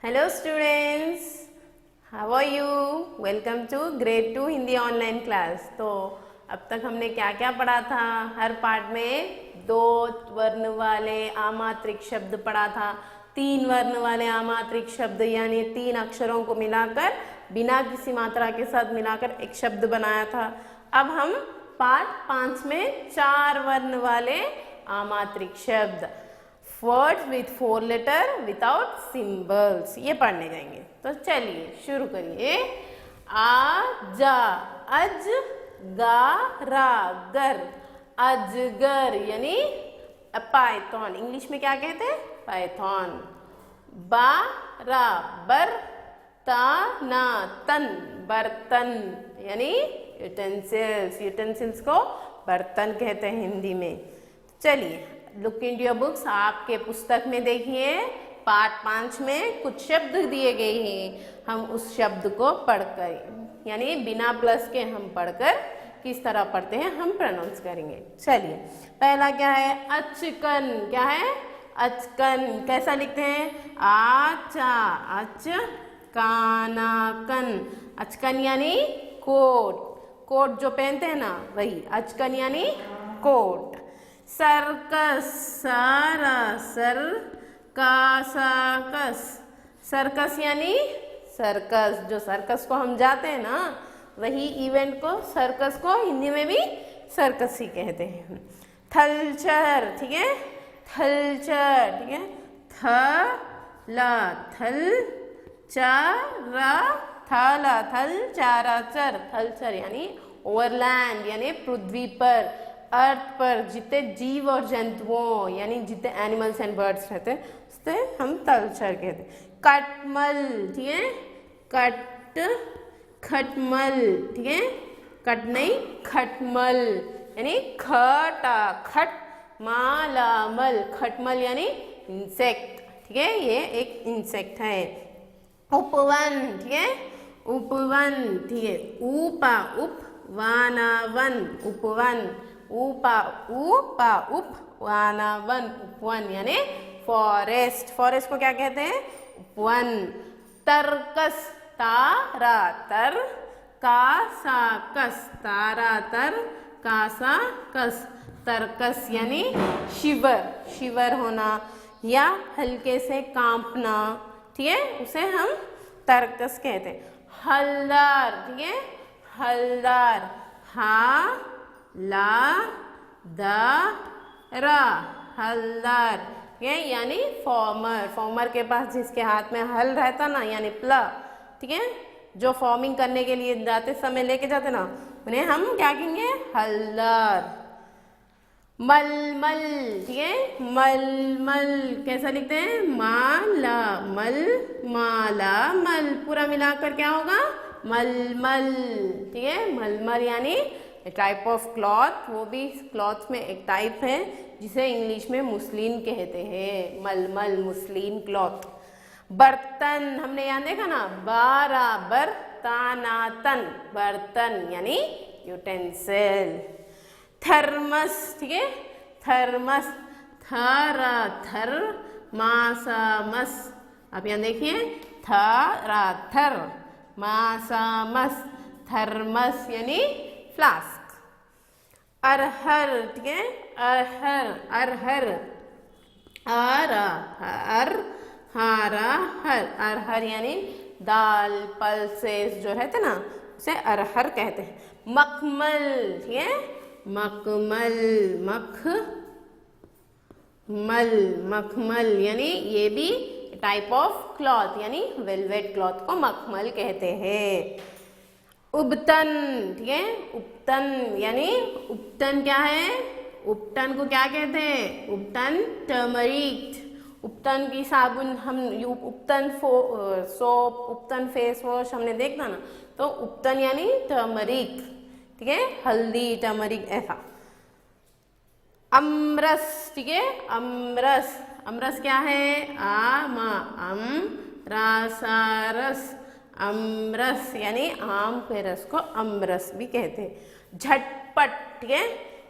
Hello students, how are you? Welcome to grade 2 Hindi online class. तो अब तक हमने क्या क्या पढ़ा था? हर पार्ट में 2 वर्ण वाले आमात्रिक शब्द पढ़ा था, 3 वर्ण वाले आमात्रिक शब्द यानी 3 अक्षरों को मिलाकर बिना किसी मात्रा के साथ मिलाकर एक शब्द बनाया था। अब हम पार्ट 5 में 4 वर्ण वाले आमात्रिक शब्द words with 4 letter without symbols ये पढ़ने जाएंगे। तो चलिए शुरू करिए। आ जा अज गा रा गर अजगर यानी पाइथन, इंग्लिश में क्या कहते हैं? पाइथन। बा रा बर ता ना तन बर्तन यानी यूटेंसिल्स, यूटेंसिल्स को बर्तन कहते हैं हिंदी में। चलिए लुक इन योर बुक्स, आपके पुस्तक में देखिए पार्ट 5 में कुछ शब्द दिए गए हैं, हम उस शब्द को पढ़कर यानी बिना प्लस के हम पढ़कर किस तरह पढ़ते हैं हम प्रोनाउंस करेंगे। चलिए पहला क्या है? अचकन। क्या है? अचकन। कैसा लिखते हैं? आचा अच काना कन। अचकन यानी कोट, कोट जो पहनते हैं ना वही अचकन यानी कोट। सर्कस सारा सर कासाकस, सर्कस यानी सर्कस, जो सर्कस को हम जाते हैं ना वही इवेंट को सर्कस को हिंदी में भी सर्कस ही कहते हैं। थलचर, ठीक है, थलचर, ठीक है। थ ला थल चारा थाला थल चारा चर, थलचर यानी ओवरलैंड यानी पृथ्वी पर, अर्थ पर जितने जीव और जंतुओं यानी जितने एनिमल्स एंड बर्ड्स रहते हैं उससे हम तलचर कहते हैं। कटमल, ठीक है, कट खटमल, ठीक है, कट नहीं खटमल यानी खटा खट माला मल, खटमल यानी इंसेक्ट, ठीक है, ये एक इंसेक्ट है। उपवन, ठीक है, उपवन, ठीक है। उपा उप वाना वन, उपवन, उपा उपा उप वाना वन, उपवन यानी फॉरेस्ट, फॉरेस्ट को क्या कहते हैं? उपवन। तर्कस तारा तर कासा कस, तारा तर कासा कस, तर्कस यानी शिवर, शिवर होना या हल्के से कांपना, ठीक है, उसे हम तर्कस कहते हैं। हलदार, ठीक है, हलदार, हा ला दा रा हलदार, ये यानी फॉर्मर, फॉर्मर के पास जिसके हाथ में हल रहता ना यानी प्ला, ठीक है, जो फॉर्मिंग करने के लिए जाते समय लेके जाते ना उन्हें हम क्या कहेंगे? हलदार। मलमल, ठीक है, मलमल कैसा लिखते हैं? माला मल माला मल, पूरा मिलाकर क्या होगा? मलमल, ठीक है। मलमल यानी टाइप ऑफ क्लॉथ, वो भी क्लॉथ में एक टाइप है जिसे इंग्लिश में मुस्लिन कहते हैं, मलमल मुस्लिन क्लॉथ। बर्तन हमने यहाँ देखा ना, बराबर तानातन, बर्तन यानी यूटेंसिल। थर्मस, ठीक है, थर्मस, थरा थर मासा मस, आप यहाँ देखिए थरा थर मासा मस, थर्मस यानी फ्लास्क। अरहर, ठीक है, अरहर, अरहर, आरा अर हारा हर, अरहर यानी दाल पल्सेस जो रहते ना उसे अरहर कहते हैं। मखमल, ठीक है, मखमल, मख मल, मखमल यानी ये भी टाइप ऑफ क्लॉथ यानी वेलवेट क्लॉथ को मखमल कहते हैं। उबटन, ठीक है, उपटन यानी उपटन क्या है? उपटन को क्या कहते हैं? उपटन टर्मरिक, उपटन की साबुन हम उपटन सोप, उपटन फेस वॉश हमने देखा ना, तो उपटन यानी टर्मरिक, ठीक है, हल्दी टर्मरिक ऐसा। अमरस, ठीक है, अमरस, अमरस क्या है? आमा अम रासारस, अमरस यानी आम के रस को अमरस भी कहते हैं। झटपट, ठीक है,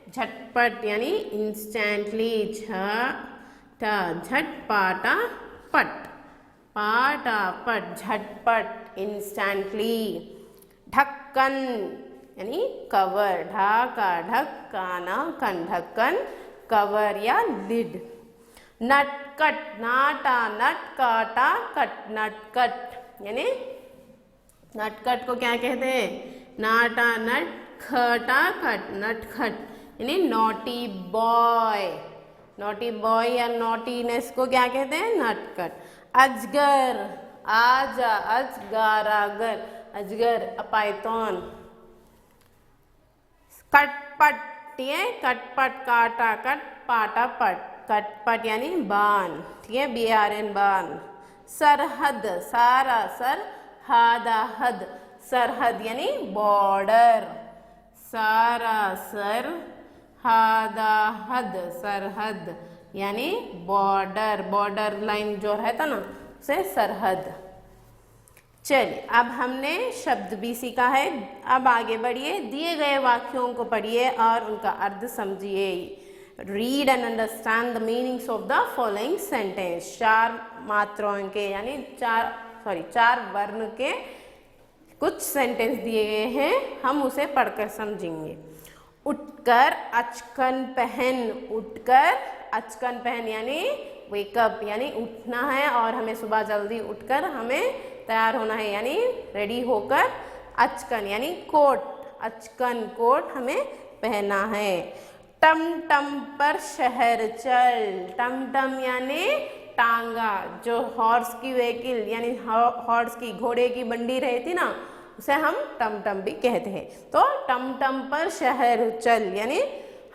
झटपट यानी इंस्टेंटली, झट झटपाटा पट, फटाफट, झटपट, इंस्टेंटली। ढक्कन यानी कवर, ढाका, ढक्काना, कन, ढक्कन, कवर या लिड। नटकट, नाटा, नट, काटा, कट, नटकट यानी नटकट को क्या कहते हैं? नाटा, नट, खटा, खट, नटखट यानी नॉटी बॉय। नॉटी बॉय या नॉटीनेस को क्या कहते हैं? नटखट। अजगर, आजा, अजगारागर, अजगर, पाइथन। कटपट, ये कटपट, काटा कट, पाटा पट, कटपट यानी बान, ठीक है, BARN बान। सरहद, सारा सर, हादा हद, सरहद यानी बॉर्डर। सारा सर, हादा हद, सरहद यानी बॉर्डर, बॉर्डर लाइन जो रहता ना उसे सरहद। चलिए, अब हमने शब्द भी सीखा है। अब आगे बढ़िए, दिए गए वाक्यों को पढ़िए और उनका अर्थ समझिए। Read and understand the meanings of the following sentence. 4 मात्राओं के यानी 4 वर्ण के कुछ सेंटेंस दिए गए हैं, हम उसे पढ़कर समझेंगे। उठकर अचकन पहन, उठकर अचकन पहन यानी वेकअप यानी उठना है और हमें सुबह जल्दी उठकर हमें तैयार होना है यानी रेडी होकर। अचकन यानी कोट, अचकन कोट हमें पहना है। टम टम पर शहर चल, टम टम यानी टांगा, जो हॉर्स की व्हीकल यानी हॉर्स की घोड़े की बंडी रहती ना उसे हम टम टम भी कहते हैं। तो टम टम पर शहर चल यानी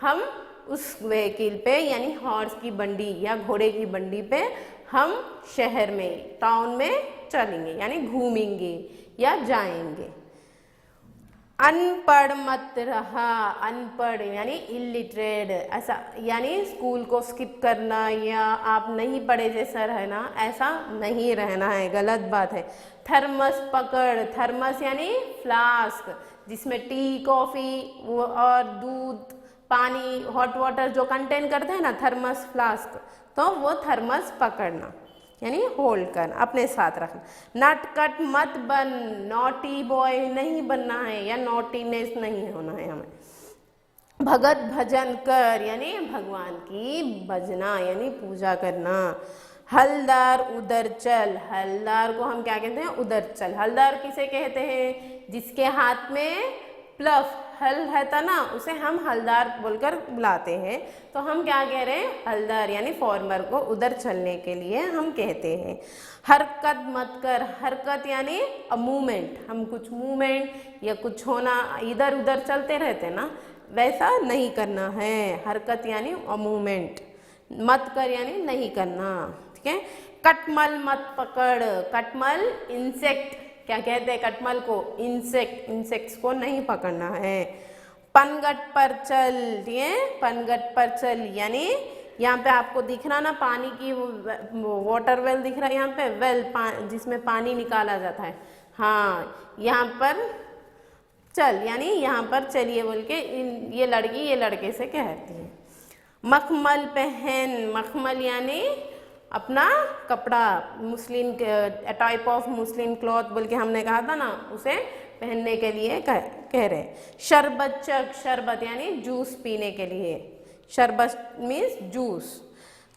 हम उस व्हीकल पे यानी हॉर्स की बंडी या घोड़े की बंडी पे हम शहर में, टाउन में चलेंगे यानी घूमेंगे या जाएंगे। अनपढ़ मत रहा, अनपढ़ यानी इलिटरेट, ऐसा यानी स्कूल को स्किप करना या आप नहीं पढ़े जैसा रहना, ऐसा नहीं रहना है, गलत बात है। थर्मस पकड़, थर्मस यानी फ्लास्क जिसमें टी, कॉफ़ी और दूध, पानी, हॉट वाटर जो कंटेन करते हैं ना, थर्मस फ्लास्क, तो वो थर्मस पकड़ना यानी होल्ड कर, अपने साथ रखना। नटखट मत बन, नॉटी बॉय नहीं बनना है या नॉटीनेस नहीं होना है हमें। भगत भजन कर यानी भगवान की भजना यानी पूजा करना। हलदार उधर चल, हलदार को हम क्या कहते हैं? उधर चल। हलदार किसे कहते हैं? जिसके हाथ में प्लफ हल रहता ना उसे हम हलदार बोलकर बुलाते हैं। तो हम क्या कह रहे हैं? हलदार यानी फॉर्मर को उधर चलने के लिए हम कहते हैं। हरकत मत कर, हरकत यानी मूवमेंट, हम कुछ मूवमेंट या कुछ होना इधर उधर चलते रहते ना, वैसा नहीं करना है। हरकत यानी मूवमेंट, मत कर यानी नहीं करना, ठीक है। कटमल मत पकड़, कटमल इंसेक्ट, क्या कहते हैं कटमल को? इंसेक्ट, इंसेक्ट्स को नहीं पकड़ना है। पनघट पर चल, ठीक है, पनघट पर चल यानी यहाँ पे आपको दिख रहा ना पानी की वाटर वेल दिख रहा है, यहाँ पे वेल जिसमें पानी निकाला जाता है, हाँ, यहाँ पर चल यानी यहाँ पर चलिए बोल के ये लड़की ये लड़के से कहती है। मखमल पहन, मखमल यानी अपना कपड़ा, मुस्लिम टाइप ऑफ मुस्लिम क्लॉथ बोल के हमने कहा था ना, उसे पहनने के लिए कह रहे। शरबत चख, शरबत यानी जूस पीने के लिए, शरबत मीन्स जूस।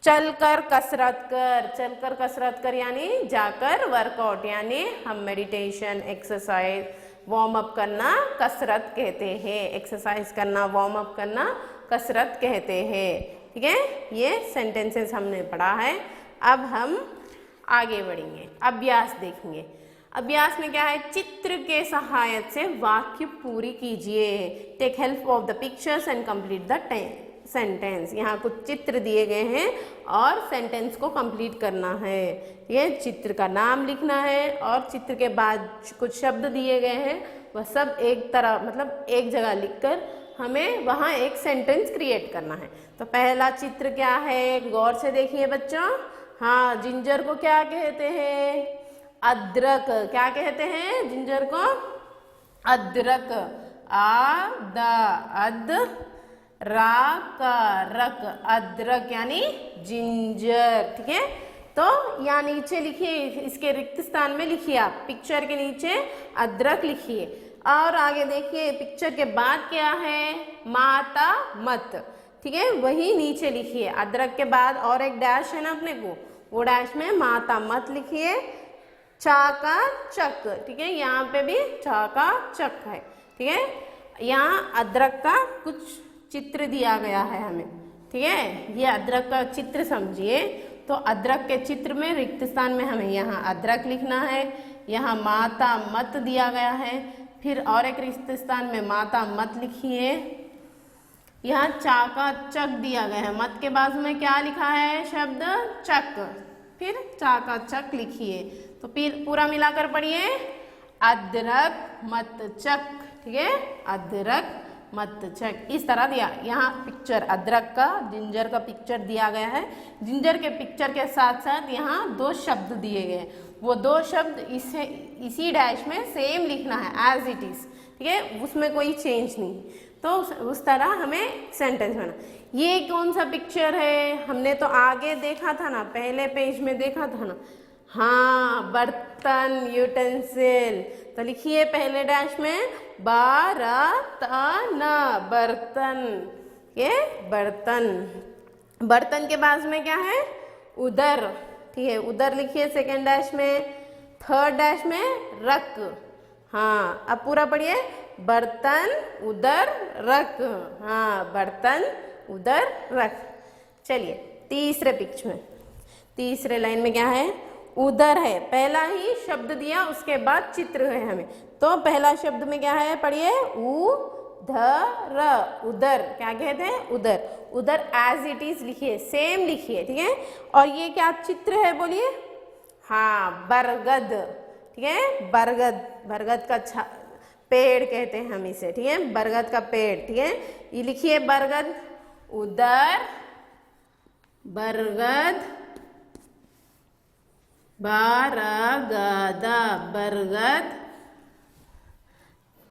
चलकर कसरत कर, चलकर कसरत कर यानी जाकर वर्कआउट यानी हम मेडिटेशन, एक्सरसाइज, वार्म अप करना कसरत कहते हैं। एक्सरसाइज करना, वार्म अप करना कसरत कहते हैं, ठीक है। ये सेंटेंसेस हमने पढ़ा है। अब हम आगे बढ़ेंगे, अभ्यास देखेंगे। अभ्यास में क्या है? चित्र के सहायता से वाक्य पूरी कीजिए। Take help of the pictures and complete the sentence. यहाँ कुछ चित्र दिए गए हैं और सेंटेंस को कंप्लीट करना है। ये चित्र का नाम लिखना है और चित्र के बाद कुछ शब्द दिए गए हैं, वह सब एक तरह मतलब एक जगह लिखकर हमें वहाँ एक सेंटेंस क्रिएट करना है। तो पहला चित्र क्या है? गौर से देखिए बच्चों। हाँ, जिंजर को क्या कहते हैं? अदरक। क्या कहते हैं जिंजर को? अदरक। आ द अद रा का रक, अदरक यानी जिंजर, ठीक है। तो यहाँ नीचे लिखिए, इसके रिक्त स्थान में लिखिए, आप पिक्चर के नीचे अदरक लिखिए। और आगे देखिए पिक्चर के बाद क्या है, माता मत, ठीक है, वही नीचे लिखिए। अदरक के बाद और एक डैश है ना अपने को, वो डैश में माता मत लिखिए। चाका चक, ठीक है, यहाँ पे भी चाका चक है, ठीक है। यहाँ अदरक का कुछ चित्र दिया गया है हमें, ठीक है, ये अदरक का चित्र समझिए। तो अदरक के चित्र में रिक्त स्थान में हमें यहाँ अदरक लिखना है, यहाँ माता मत दिया गया है, फिर और एक रिक्त स्थान में माता मत लिखिए। यहाँ चाका चक दिया गया है, मत के बाद में क्या लिखा है शब्द चक, फिर चाका चक लिखिए। तो फिर पूरा मिलाकर पढ़िए, अदरक मत चक, ठीक है, अदरक मत चक, इस तरह दिया। यहाँ पिक्चर अदरक का, जिंजर का पिक्चर दिया गया है। जिंजर के पिक्चर के साथ साथ यहाँ 2 शब्द दिए गए, वो 2 शब्द इसी डैश में सेम लिखना है एज इट इज, ठीक है, उसमें कोई चेंज नहीं। तो उस तरह हमें सेंटेंस बना। ये कौन सा पिक्चर है, हमने तो आगे देखा था ना, पहले पेज में देखा था ना, हाँ, बर्तन, यूटेंसिल। तो लिखिए पहले डैश में बर्तन, बर्तन, ये बर्तन। बर्तन के बाद में क्या है, उदर, ठीक है, उदर लिखिए सेकेंड डैश में। थर्ड डैश में रक, हाँ, अब पूरा पढ़िए, बर्तन उदर रक, हाँ, बर्तन उदर रक। चलिए तीसरे पिक्च में, तीसरे लाइन में क्या है, उदर है, पहला ही शब्द दिया, उसके बाद चित्र है हमें। तो पहला शब्द में क्या है, पढ़िए, उधर, उधर, क्या कहते हैं, उधर। उधर एज इट इज लिखिए, सेम लिखिए, ठीक है। और ये क्या चित्र है बोलिए, हाँ, बरगद, ठीक है, बरगद, बरगद का पेड़ कहते हैं हम इसे, ठीक है, बरगद का पेड़, ठीक है। ये लिखिए बरगद, उधर बरगद, बरगद, बरगद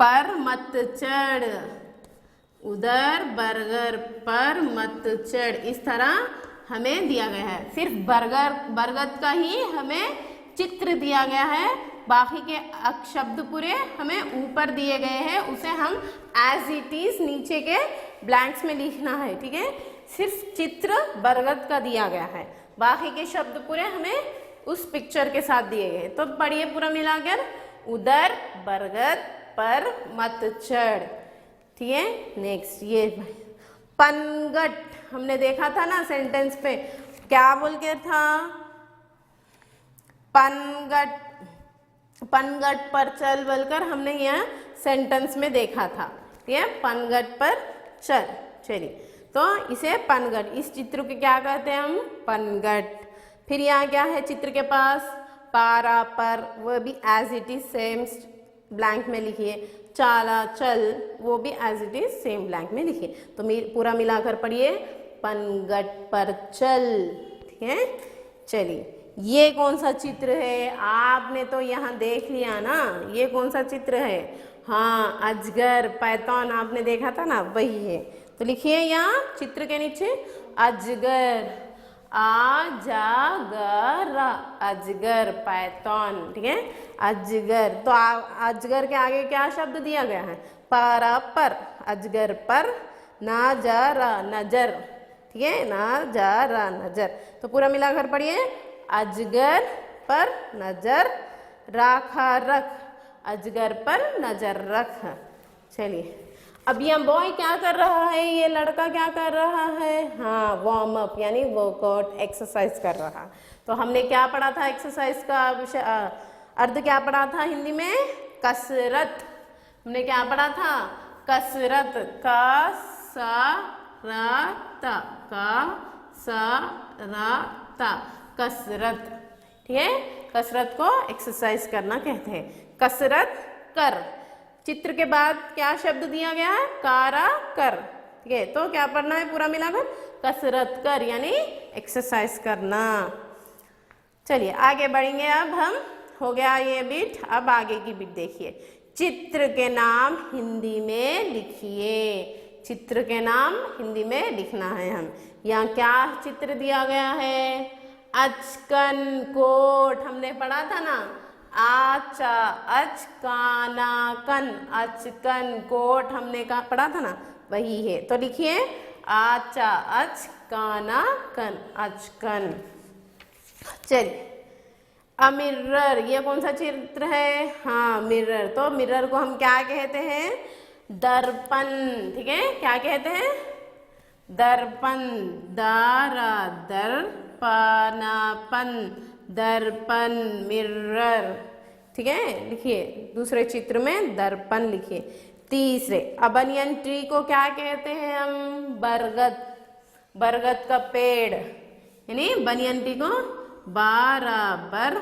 पर मत चढ़, उधर बरगद पर मत चढ़, इस तरह हमें दिया गया है। सिर्फ बरगद का ही हमें चित्र दिया गया है, बाकी के शब्द पूरे हमें ऊपर दिए गए हैं, उसे हम एज इट इज नीचे के ब्लैंक्स में लिखना है, ठीक है। सिर्फ चित्र बरगद का दिया गया है, बाकी के शब्द पूरे हमें उस पिक्चर के साथ दिए गए। तो पढ़िए पूरा मिलाकर, उधर बरगद पर मत चढ़, ठीक है। नेक्स्ट ये पनगट, हमने देखा था ना सेंटेंस पे, क्या बोल के था, पनगट, पनगट पर चल बोलकर हमने यहाँ सेंटेंस में देखा था, ठीक है, पनगट पर चल। चलिए, तो इसे पनगट, इस चित्र को क्या कहते हैं हम, पनगट। फिर यहाँ क्या है चित्र के पास, पारा पर, वो भी as it is same blank में लिखिए। चाला चल, वो भी as it is same blank में लिखिए। तो पूरा मिलाकर पढ़िए, पनगट पर चल, ठीक है। चलिए, ये कौन सा चित्र है, आपने तो यहाँ देख लिया ना, ये कौन सा चित्र है, हाँ, अजगर, पैथॉन, आपने देखा था ना, वही है। तो लिखिए यहाँ चित्र के नीचे अजगर, अजगर, अजगर, पैथॉन, ठीक है, अजगर। तो अजगर के आगे क्या शब्द दिया गया है, पारा पर, अजगर पर नजर, नजर, ठीक है, नजर, नजर। तो पूरा मिलाकर पढ़िए, अजगर पर नजर रखा, रख, अजगर पर नजर रख। चलिए, अब यह बॉय क्या कर रहा है, ये लड़का क्या कर रहा है, हाँ, वार्म अप यानी वर्कआउट, एक्सरसाइज कर रहा। तो हमने क्या पढ़ा था, एक्सरसाइज का अर्थ क्या पढ़ा था हिंदी में, कसरत। हमने क्या पढ़ा था, कसरत, कसरत, ठीक है, कसरत को एक्सरसाइज करना कहते हैं। कसरत कर, चित्र के बाद क्या शब्द दिया गया है, कारा कर, ठीक है। तो क्या पढ़ना है पूरा मिलाकर, कसरत कर यानी एक्सरसाइज करना। चलिए आगे बढ़ेंगे, अब हम, हो गया ये बिट, अब आगे की बिट देखिए। चित्र के नाम हिंदी में लिखिए, चित्र के नाम हिंदी में लिखना है हम। यहाँ क्या चित्र दिया गया है, अचकन कोट हमने पढ़ा था ना, आचा अचकाना कन, अचकन कोट हमने कहा पढ़ा था ना, वही है। तो लिखिए आचा अचकाना कन, अचकन। चलिए अ मिरर, ये कौन सा चित्र है? हाँ मिरर। तो मिरर को हम क्या कहते हैं? दर्पण। ठीक है, क्या कहते हैं? दर्पण। दारा दर्पणापन, दर्पण, मिरर। ठीक है, लिखिए दूसरे चित्र में दर्पण लिखिए। तीसरे बनियन ट्री को क्या कहते हैं हम? बरगद, बरगद का पेड़, यानी बनियन ट्री को बराबर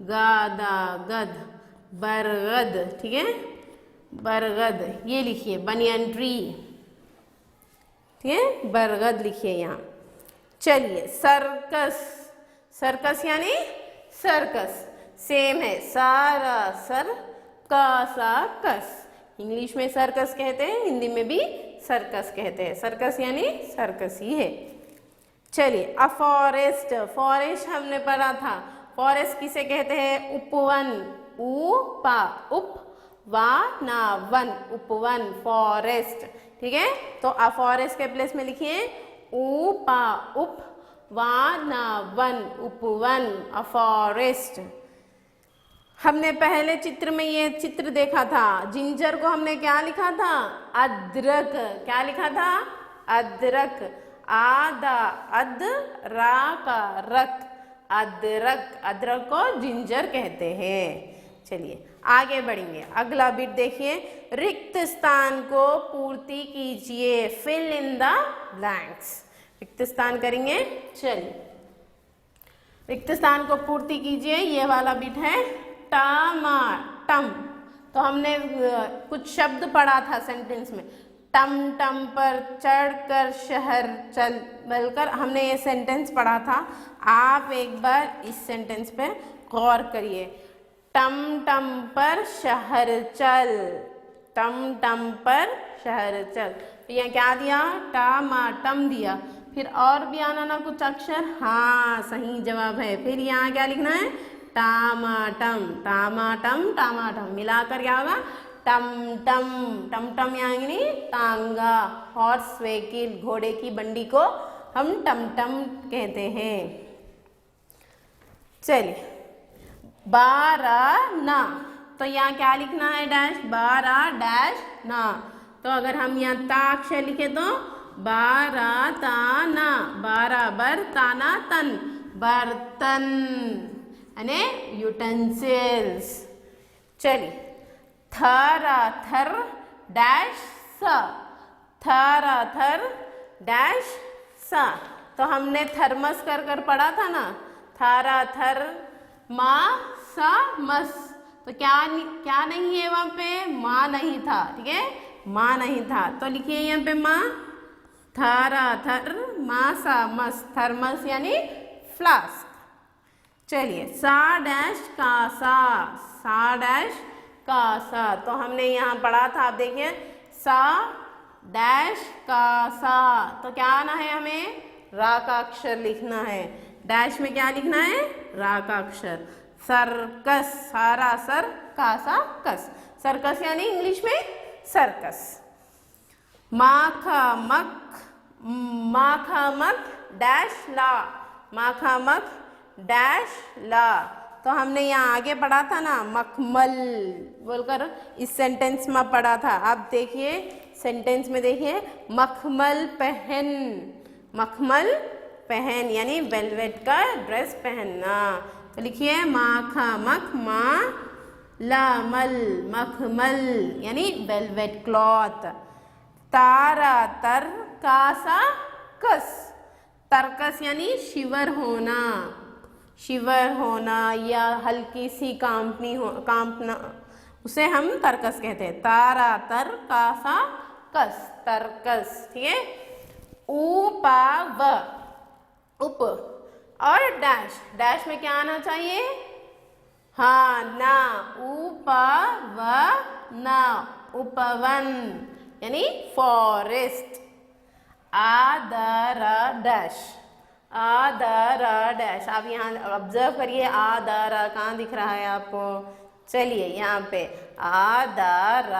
गादा गद, बरगद। ठीक है, बरगद, ये लिखिए बनियन ट्री। ठीक है, बरगद लिखिए यहाँ। चलिए सर्कस, सर्कस यानी सर्कस, सेम है, सारा सर कासा कस। इंग्लिश में सर्कस कहते हैं, हिंदी में भी सर्कस कहते हैं। सर्कस यानी सर्कस ही है। चलिए अ फॉरेस्ट, फॉरेस्ट हमने पढ़ा था। फॉरेस्ट किसे कहते हैं? उपवन, उपा उप वा ना वन, उपवन, फॉरेस्ट। ठीक है, तो अ फॉरेस्ट के प्लेस में लिखिए उपा उप वा ना वन, उपवन, अ फॉरेस्ट। हमने पहले चित्र में ये चित्र देखा था, जिंजर को हमने क्या लिखा था? अदरक। क्या लिखा था? अदरक, आदा अद रा का रक, अदरक, अदरक को जिंजर कहते हैं। चलिए आगे बढ़ेंगे, अगला बिट देखिए, रिक्त स्थान को पूर्ति कीजिए, फिल इन द ब्लैंक्स। रिक्त स्थान करेंगे। चलिए रिक्त स्थान को पूर्ति कीजिए, ये वाला बिट है टमाटम। तो हमने कुछ शब्द पढ़ा था सेंटेंस में, टम टम पर चढ़कर शहर चल बलकर, हमने ये सेंटेंस पढ़ा था। आप एक बार इस सेंटेंस पे गौर करिए, टम टम पर शहर चल, टम टम पर शहर चल। तो यहाँ क्या दिया? टमाटम दिया। फिर और भी आना ना कुछ अक्षर? हाँ सही जवाब है। फिर यहाँ क्या लिखना है? टमाटम, टमाटम, टमाटम, मिलाकर क्या होगा? टम टम, टम टम यानी टांगा, हॉर्स व्हीकल, घोड़े की बंडी को हम टम टम कहते हैं। चलिए बारह ना, तो यहाँ क्या लिखना है? डैश, बारह डैश ना। तो अगर हम यहाँ ता अक्षर लिखे तो बारह ताना, बराबर ताना तन, बर्तन यानी यूटेंसिल्स। चलिए थरा थर डैश सा, थरा थर डैश सा। तो हमने थर्मस कर पढ़ा था ना, थरा थर मा सा मस। तो क्या नहीं है वहाँ पे? माँ नहीं था। ठीक है, माँ नहीं था, तो लिखिए यहाँ पे माँ, थरा थर मा सा मस, थर्मस यानी फ्लास्क। चलिए सा डैश का सा, सा डैश का सा। तो हमने यहाँ पढ़ा था, आप देखिए सा डैश का सा। तो क्या आना है हमें? रा का अक्षर लिखना है। डैश में क्या लिखना है? रा का अक्षर। सर्कस, सारा सर कासा कस, सर्कस यानी इंग्लिश में सर्कस। माखामक, माखामक डैश ला, माखामक डैश ला। तो हमने यहाँ आगे पढ़ा था ना, मखमल बोलकर इस सेंटेंस में पढ़ा था। आप देखिए सेंटेंस में देखिए, मखमल पहन, मखमल पहन यानी वेलवेट का ड्रेस पहनना। तो लिखिए माखामक, मा लामल, मखमल यानी वेलवेट क्लॉथ। तारा तर कासा कस, तरकस यानी शिवर होना, शिवर होना या हल्की सी कांपना, उसे हम तरकस कहते हैं। तारा तर कासा कस, तरकस। ठीक है, उपाव, उप और डैश, डैश में क्या आना चाहिए? हाँ ना, उपाव ना, उपवन यानी फॉरेस्ट। आदरा डैश, आ द र डैश। आप यहाँ ऑब्जर्व करिए, आ द र कहाँ दिख रहा है आपको? चलिए यहाँ पे आ द र,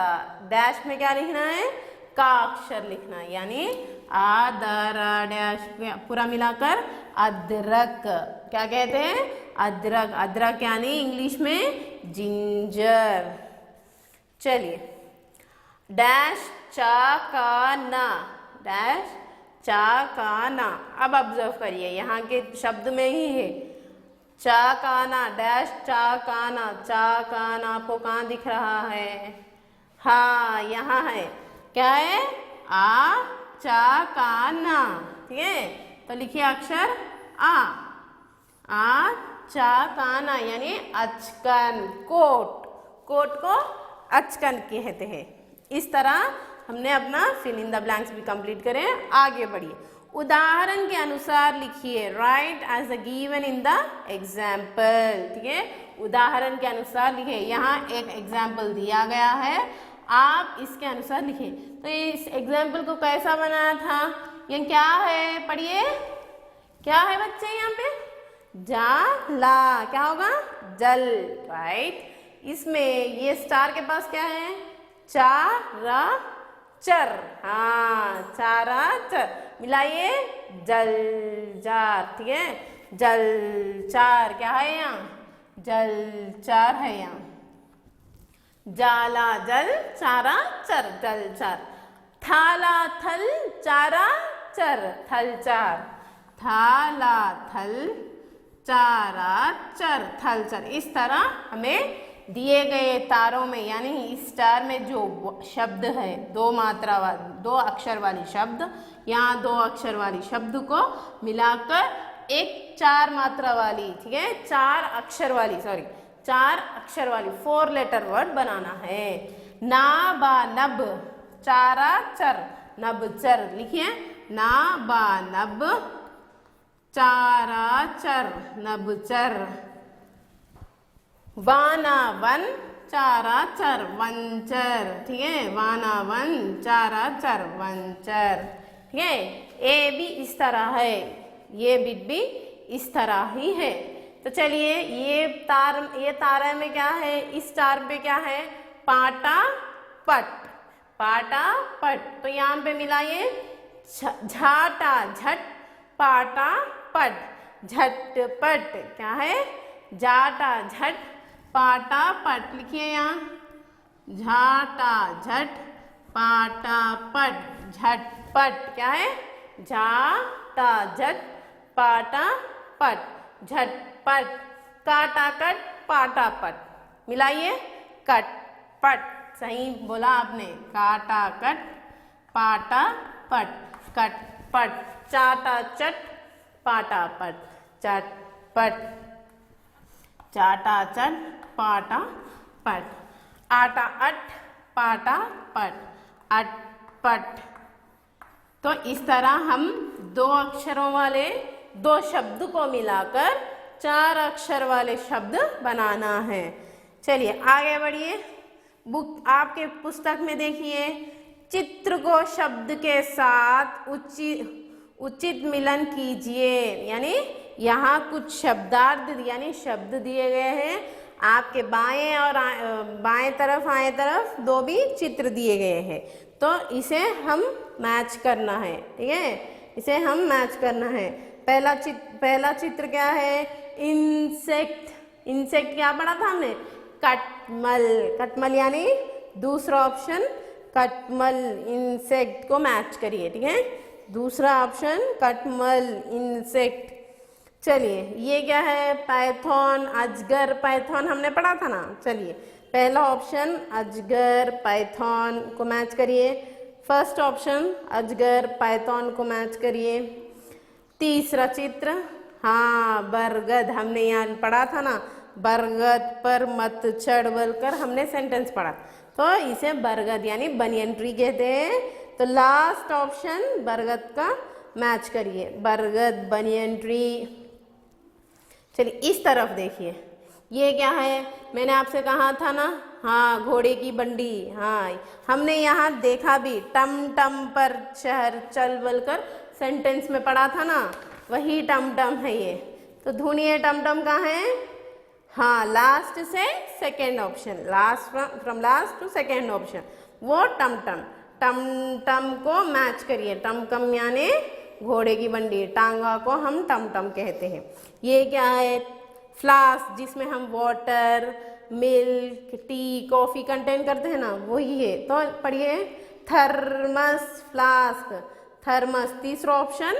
डैश में क्या लिखना है? का अक्षर लिखना है, यानी आ द र डैश पूरा मिलाकर अदरक। क्या कहते हैं? अदरक। अदरक यानी इंग्लिश में जिंजर। चलिए डैश चाकाना, डैश चाकाना। अब ऑब्जर्व करिए, यहाँ के शब्द में ही है चाकाना, डैश चाकाना। चाकाना आपको कहाँ दिख रहा है? हाँ यहाँ है। क्या है? आ चाकाना। ठीक है, तो लिखिए अक्षर आ चाकाना यानी अचकन, कोट। कोट को अचकन कहते हैं। इस तरह हमने अपना फिल इन द ब्लैंक्स भी कंप्लीट करें। आगे बढ़िए, उदाहरण के अनुसार लिखिए, write as a given in the example. ठीक है, उदाहरण के अनुसार लिखिए। यहाँ एक एग्जाम्पल दिया गया है, आप इसके अनुसार लिखिए। तो इस एग्जाम्पल को कैसा बनाया था? ये क्या है? पढ़िए, क्या है बच्चे यहाँ पे? जाला। क्या होगा? जल। राइट। इसमें ये स्टार के पास क्या है? चारा चर। हाँ, चारा चर। मिलाइए, जल जार। ठीक है, जल चार क्या है यहाँ? जल चार है यहाँ। जाला जल, चारा चर, जल चार। थाला थल, चारा चर, थल चार। थाला थल, चारा चर, थल चर। इस तरह हमें दिए गए तारों में यानी इस स्टार में जो शब्द है, दो मात्रा वाली, दो अक्षर वाली शब्द, यहाँ दो अक्षर वाली शब्द को मिलाकर एक चार मात्रा वाली, ठीक है, चार अक्षर वाली 4 लेटर वर्ड बनाना है। ना बा नब, चारा चर, नब चर। लिखिए, ना बा नब, चारा चर, नब चर। वाना वन, चारा चर, वंचर। ठीक है, वाना वन, चारा चर, वंचर। ठीक है, ए भी इस तरह है, ये बिट भी इस तरह ही है। तो चलिए, ये तारा में क्या है? इस तार पे क्या है? पाटा पट, पाटा पट। तो यहाँ पे मिलाइए, झाटा झट, पाटा पट, झटपट। क्या है? जाटा झट, पाटा पट। लिखिए यहाँ, झाटा झट, पाटा पट, झटपट। क्या है? झाटा झट, पाटा पट, झटपट। काटा कट, पाटा पट। मिलाइए, कट पट। सही बोला आपने, काटा कट, पाटा पट, कट पट। चाटा चट, पाटा पट, चटपट। चाटा चट, पाटा पट। आटा अट, पाटा पट, अटपट। तो इस तरह हम दो अक्षरों वाले दो शब्द को मिलाकर 4 अक्षर वाले शब्द बनाना है। चलिए आगे बढ़िए, बुक आपके पुस्तक में देखिए, चित्र को शब्द के साथ उचित मिलन कीजिए। यानी यहाँ कुछ शब्दार्थ यानी शब्द दिए गए हैं, आपके बाएं और बाएं तरफ आएं तरफ दो भी चित्र दिए गए हैं, तो इसे हम मैच करना है। ठीक है, इसे हम मैच करना है। पहला चित्र क्या है? इंसेक्ट। इंसेक्ट क्या पढ़ा था हमने? कटमल। कटमल यानी दूसरा ऑप्शन कटमल, इंसेक्ट को मैच करिए। ठीक है, दूसरा ऑप्शन कटमल, इंसेक्ट। चलिए, ये क्या है? पाइथन, अजगर, पाइथन हमने पढ़ा था ना। चलिए, पहला ऑप्शन अजगर पाइथन को मैच करिए। फर्स्ट ऑप्शन अजगर पाइथन को मैच करिए। तीसरा चित्र, हाँ, बरगद। हमने यहाँ पढ़ा था ना, बरगद पर मत चढ़ बोलकर हमने सेंटेंस पढ़ा, तो इसे बरगद यानी बनियन ट्री कहते हैं। तो लास्ट ऑप्शन बरगद का मैच करिए, बरगद बनियन ट्री। चलिए इस तरफ देखिए, ये क्या है? मैंने आपसे कहा था ना, हाँ, घोड़े की बंडी। हाँ, हमने यहाँ देखा भी, टम टम पर शहर चल बोलकर सेंटेंस में पढ़ा था ना। वही टमटम है ये। तो ढूंढिए टमटम कहाँ है? हाँ, लास्ट से second option, last from last to second option, वो टमटम। टमटम को मैच करिए। टमटम यानी घोड़े की बंडी, टांगा को हम टमटम कहते हैं। ये क्या है? फ्लास्क, जिसमें हम water, milk, T, coffee contain करते हैं ना, वही है। तो पढ़िए, थर्मस, फ्लास्क, थर्मस तीसरा ऑप्शन,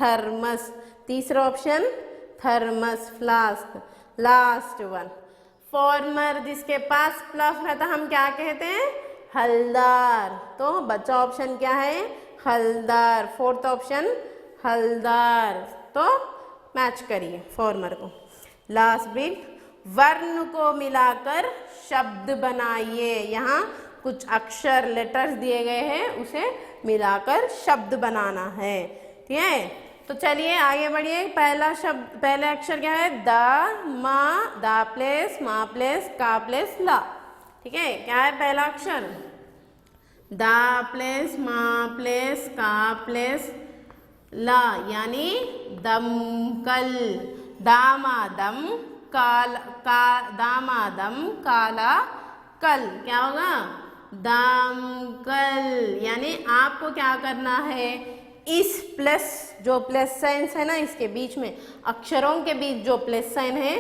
थर्मस तीसरा option, thermos, flask last one. Farmer, जिसके पास प्लफ रहता हम क्या कहते हैं? हलदार। तो बचा ऑप्शन क्या है? हलदार। Fourth option Haldar. तो मैच करिए फॉर्मर को। लास्ट बिट, वर्ण को मिलाकर शब्द बनाइए। यहाँ कुछ अक्षर लेटर्स दिए गए हैं, उसे मिलाकर शब्द बनाना है। ठीक है, तो चलिए आगे बढ़िए। पहला शब्द, पहला अक्षर क्या है? द, मा, दा प्लेस, मा प्लेस, का प्लेस, ला। ठीक है, क्या है पहला अक्षर? दा प्लेस, मा प्लेस, का प्लेस, ला, यानी दमकल। दामादम, काल, का, दामादम, काला कल। क्या होगा? दमकल। यानी आपको क्या करना है? इस प्लस, जो प्लस साइन है ना, इसके बीच में, अक्षरों के बीच जो प्लस साइन है,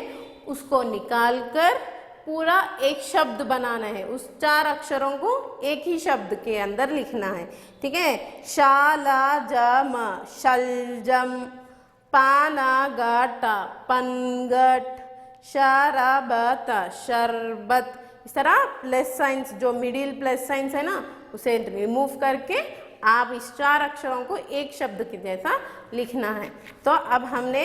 उसको निकालकर पूरा एक शब्द बनाना है। उस 4 अक्षरों को एक ही शब्द के अंदर लिखना है। ठीक है, शालाजम, शलजम, पानागट, पनगट, शरबत, शरबत। इस तरह प्लस साइंस, जो मिडिल प्लस साइंस है ना, उसे रिमूव करके आप इस 4 अक्षरों को एक शब्द की जैसा लिखना है। तो अब हमने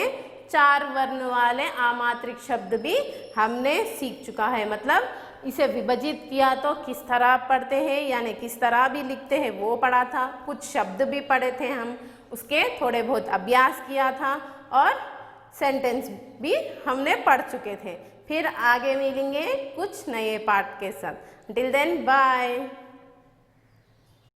4 वर्ण वाले अमात्रिक शब्द भी हमने सीख चुका है। मतलब इसे विभाजित किया तो किस तरह पढ़ते हैं, यानी किस तरह भी लिखते हैं, वो पढ़ा था। कुछ शब्द भी पढ़े थे हम, उसके थोड़े बहुत अभ्यास किया था, और सेंटेंस भी हमने पढ़ चुके थे। फिर आगे मिलेंगे कुछ नए पाठ के साथ। Till then bye.